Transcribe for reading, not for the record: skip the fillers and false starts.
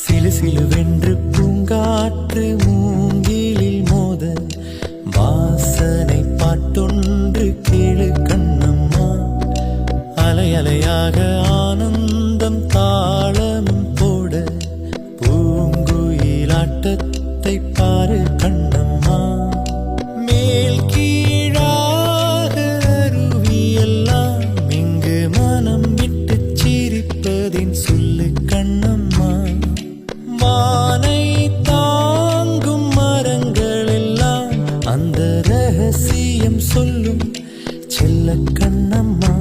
சிலு சிலுவென்று பூங்காற்று மூங்கிலில் மோத வாசனை பாட்டொன்று கேளு கண்ணம்மா. அலை அலையாக ஆனந்தம் தாளமும் போட பூங்குயிலாட்டத்தை பாரு கண்ணம்மா. மேல் கீழாக அருவியெல்லாம் இங்கு மனம் விட்டு சிரிப்பதின் சொல்லு கண்ணம்மா. வானை தாங்கும் மரங்கள் எல்லாம் அந்த ரகசியம் சொல்லும் செல்ல கண்ணம்மா.